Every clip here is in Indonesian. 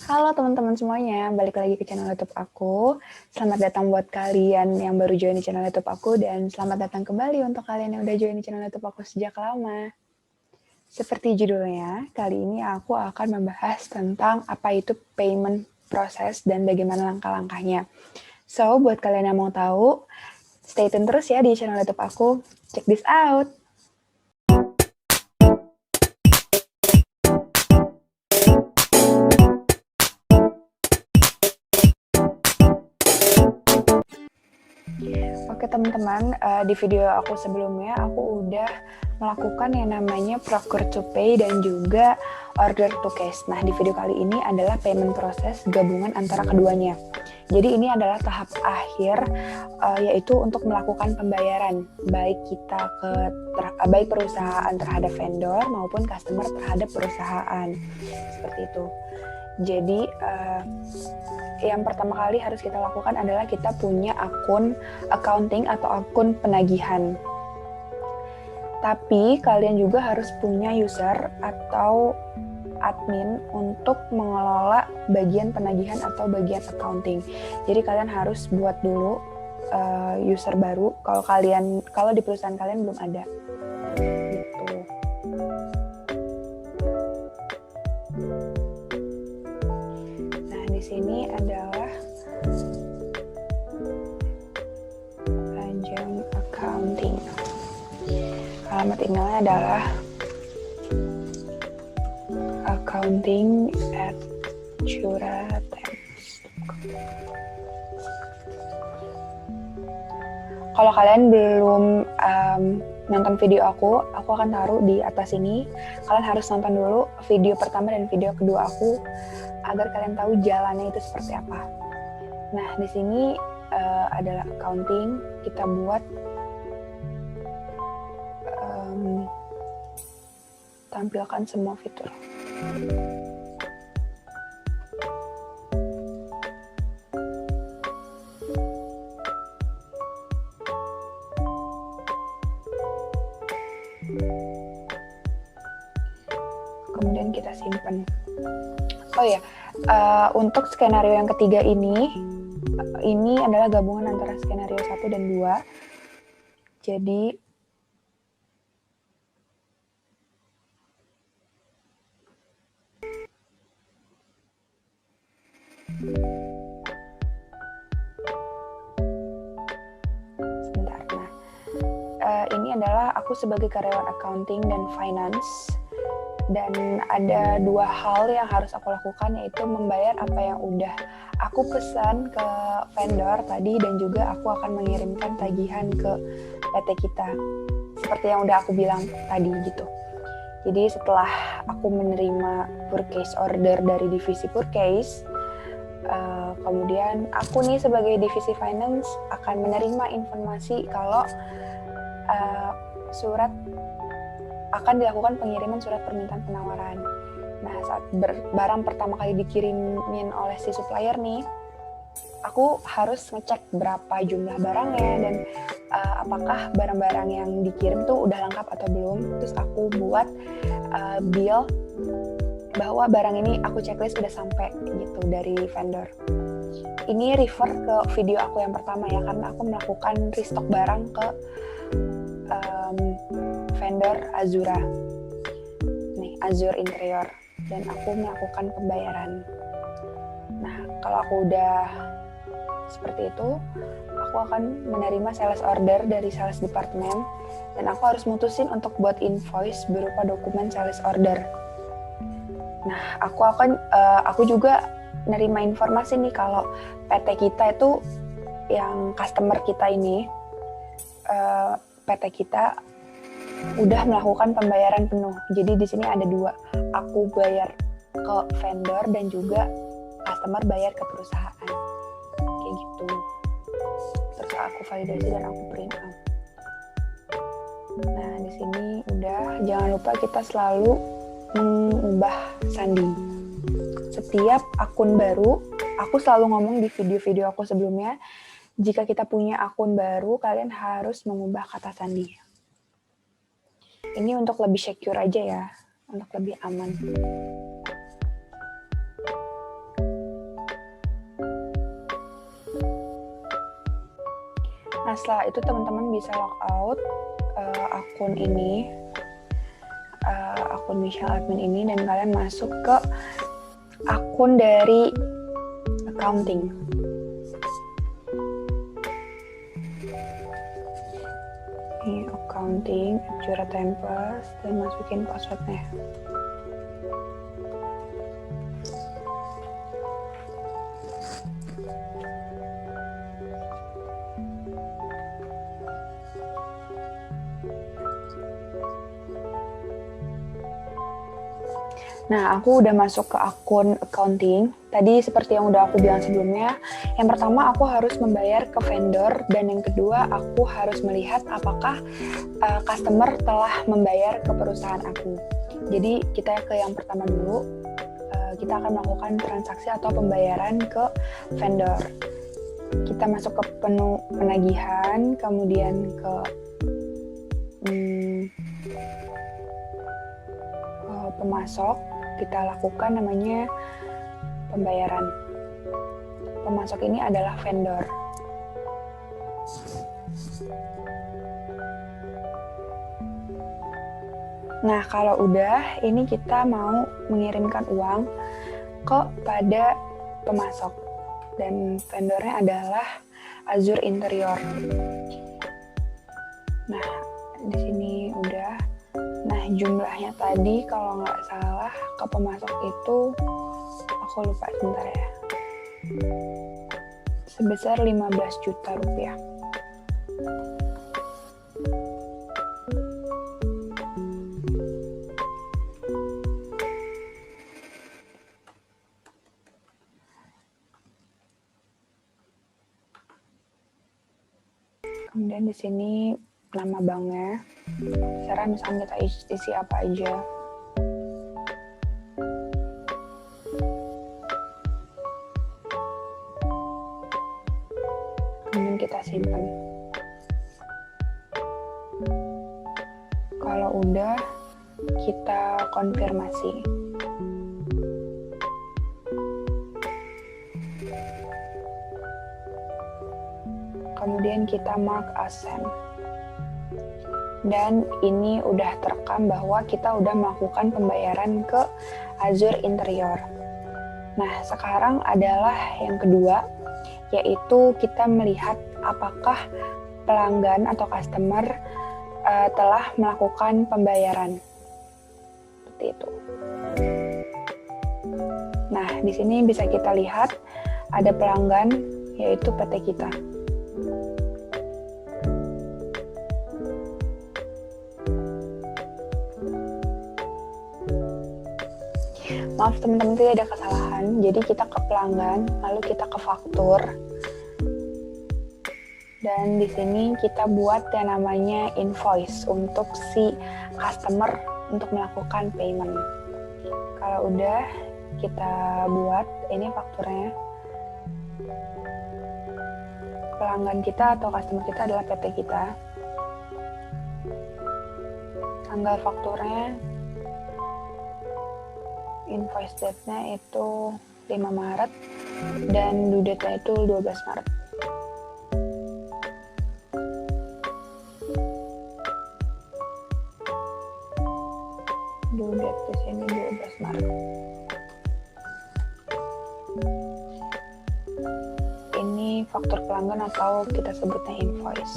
Halo teman-teman semuanya, balik lagi ke channel YouTube aku. Selamat datang buat kalian yang baru join di channel YouTube aku dan selamat datang kembali untuk kalian yang udah join di channel YouTube aku sejak lama. Seperti judulnya, kali ini aku akan membahas tentang apa itu payment process dan bagaimana langkah-langkahnya. So, buat kalian yang mau tahu, stay tune terus ya di channel YouTube aku. Check this out! Oke teman-teman, di video aku sebelumnya aku udah melakukan yang namanya procure to pay dan juga order to cash. Nah, di video kali ini adalah payment process gabungan antara keduanya. Jadi ini adalah tahap akhir, yaitu untuk melakukan pembayaran baik baik perusahaan terhadap vendor maupun customer terhadap perusahaan. Seperti itu. Jadi yang pertama kali harus kita lakukan adalah kita punya akun accounting atau akun penagihan. Tapi kalian juga harus punya user atau admin untuk mengelola bagian penagihan atau bagian accounting. Jadi kalian harus buat dulu user baru kalau di perusahaan kalian belum ada. Gitu. Nah, di sini adalah Panjang Accounting. Alamat emailnya adalah accounting@curatems.com. Kalau kalian belum nonton video aku akan taruh di atas ini. Kalian harus nonton dulu video pertama dan video kedua aku agar kalian tahu jalannya itu seperti apa. Nah, di sini adalah accounting. Kita buat tampilkan semua fitur. Kemudian kita simpan. Oh ya, untuk skenario yang ketiga ini adalah gabungan antara skenario 1 dan 2. Jadi sebentar. Nah, ini adalah aku sebagai karyawan accounting dan finance. Dan ada dua hal yang harus aku lakukan, yaitu membayar apa yang udah aku pesan ke vendor tadi dan juga aku akan mengirimkan tagihan ke PT kita seperti yang udah aku bilang tadi gitu. Jadi setelah aku menerima purchase order dari divisi purchase, kemudian aku nih sebagai divisi finance akan menerima informasi kalau akan dilakukan pengiriman surat permintaan penawaran. Nah, saat barang pertama kali dikirimin oleh si supplier nih, aku harus ngecek berapa jumlah barangnya dan apakah barang-barang yang dikirim tuh udah lengkap atau belum. Terus aku buat bill bahwa barang ini aku checklist udah sampai gitu dari vendor. Ini refer ke video aku yang pertama ya, karena aku melakukan restock barang ke vendor Azura, nih Azure Interior, dan aku melakukan pembayaran. Nah, kalau aku udah seperti itu, aku akan menerima sales order dari sales department dan aku harus mutusin untuk buat invoice berupa dokumen sales order. Nah, aku juga nerima informasi nih kalau PT kita itu yang customer kita ini, PT kita udah melakukan pembayaran penuh. Jadi di sini ada dua, aku bayar ke vendor dan juga customer bayar ke perusahaan, kayak gitu. Terus aku validasi dan aku print out. Nah, di sini udah, jangan lupa kita selalu mengubah sandi. Setiap akun baru, aku selalu ngomong di video-video aku sebelumnya, jika kita punya akun baru, kalian harus mengubah kata sandi. Ini untuk lebih secure aja ya, untuk lebih aman. Nah setelah itu teman-teman bisa logout akun ini, akun Michelle admin ini, dan kalian masuk ke akun dari accounting. Ini accounting, Jura Tempest, dan masukin passwordnya. Nah, aku udah masuk ke akun accounting. Tadi seperti yang udah aku bilang sebelumnya, yang pertama aku harus membayar ke vendor, dan yang kedua aku harus melihat apakah customer telah membayar ke perusahaan aku. Jadi kita ke yang pertama dulu, kita akan melakukan transaksi atau pembayaran ke vendor. Kita masuk ke penagihan, kemudian ke pemasok. Kita lakukan namanya pembayaran. Pemasok ini adalah vendor. Nah, kalau udah, ini kita mau mengirimkan uang kepada pemasok, dan vendornya adalah Azure Interior. Nah, di sini udah. Nah, jumlahnya tadi kalau nggak salah ke pemasok itu, aku lupa sebentar ya, sebesar 15 juta rupiah. Kemudian di sini nama banknya, secara misalnya kita isi apa aja. Kemudian kita simpan. Kalau udah, kita konfirmasi. Kemudian kita mark as send. Dan ini udah terekam bahwa kita udah melakukan pembayaran ke Azure Interior. Nah, sekarang adalah yang kedua, yaitu kita melihat apakah pelanggan atau customer telah melakukan pembayaran. Seperti itu. Nah, di sini bisa kita lihat ada pelanggan, yaitu PT kita. Maaf teman-teman, tidak ada kesalahan. Jadi kita ke pelanggan, lalu kita ke faktur. Dan di sini kita buat yang namanya invoice untuk si customer untuk melakukan payment. Kalau udah kita buat, ini fakturnya. Pelanggan kita atau customer kita adalah PT kita. Tanggal fakturnya, invoice date-nya itu 5 Maret dan due date-nya itu 12 Maret. Due date di sini 12 Maret. Ini faktur pelanggan atau kita sebutnya invoice.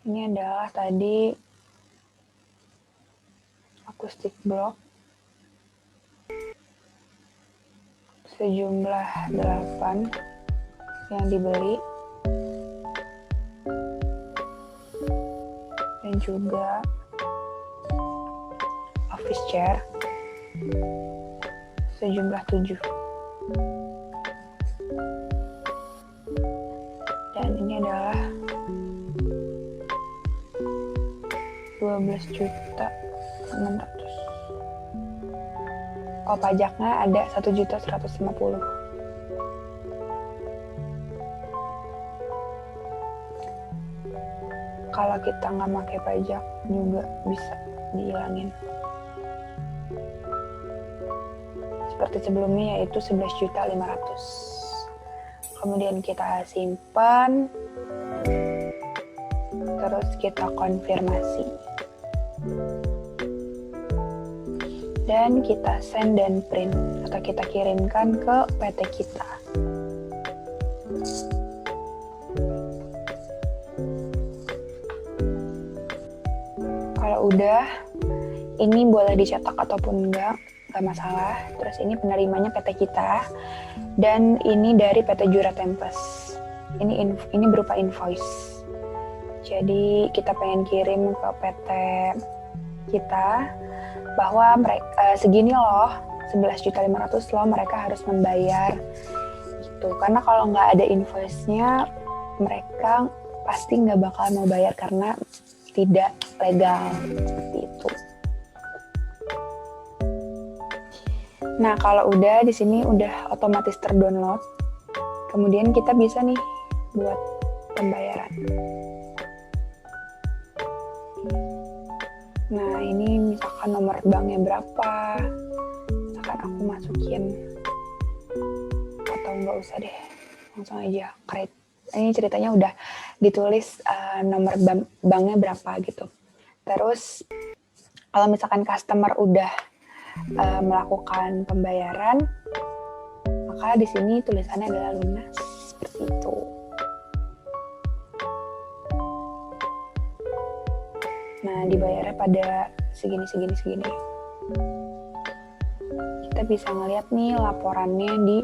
Ini adalah tadi acoustic block sejumlah 8 yang dibeli, dan juga office chair sejumlah 7. Dan ini adalah 12.600.000. Oh, pajaknya ada 1.150.000. Kalau kita nggak pakai pajak juga bisa dihilangin. Seperti sebelumnya, yaitu 11.500.000. kemudian kita simpan, terus kita konfirmasi. Dan kita send dan print, atau kita kirimkan ke PT kita. Kalau udah, ini boleh dicetak ataupun enggak masalah. Terus ini penerimanya PT kita, dan ini dari PT Jura Tempes. Ini berupa invoice. Jadi kita pengen kirim ke PT kita bahwa mereka segini loh, 11.500.000 loh mereka harus membayar gitu. Karena kalau nggak ada invoice-nya, mereka pasti nggak bakal mau bayar karena tidak legal seperti itu. Nah, kalau udah di sini udah otomatis terdownload, kemudian kita bisa nih buat pembayaran. Nah, ini misalkan nomor banknya berapa, misalkan aku masukin, atau nggak usah deh, langsung aja create. Ini ceritanya udah ditulis nomor banknya berapa gitu. Terus kalau misalkan customer udah melakukan pembayaran, maka di sini tulisannya adalah lunas seperti itu. Nah, dibayarnya pada segini. Kita bisa ngeliat nih laporannya di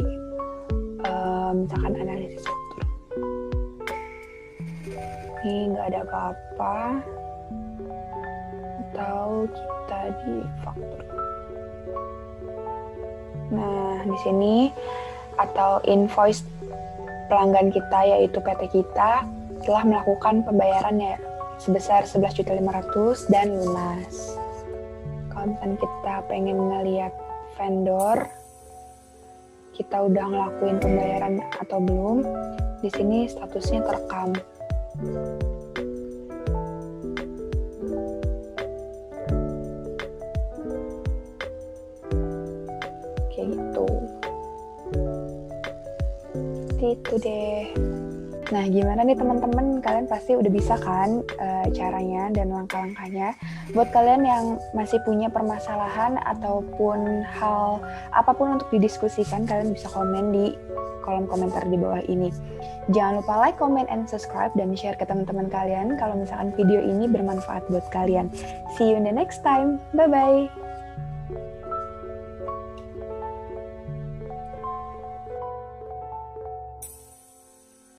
misalkan analisis faktur. Ini nggak ada apa-apa, atau kita di faktur. Nah, di sini atau invoice pelanggan kita yaitu PT kita telah melakukan pembayaran ya sebesar 11.500.000 dan lunas. Kalau misalnya kita pengen ngeliat vendor kita udah ngelakuin pembayaran atau belum, di sini statusnya terekam. Kayak gitu. Itu deh. Nah, gimana nih teman-teman? Kalian pasti udah bisa kan caranya dan langkah-langkahnya. Buat kalian yang masih punya permasalahan ataupun hal apapun untuk didiskusikan, kalian bisa komen di kolom komentar di bawah ini. Jangan lupa like, comment, and subscribe, dan share ke teman-teman kalian kalau misalkan video ini bermanfaat buat kalian. See you in the next time. Bye-bye.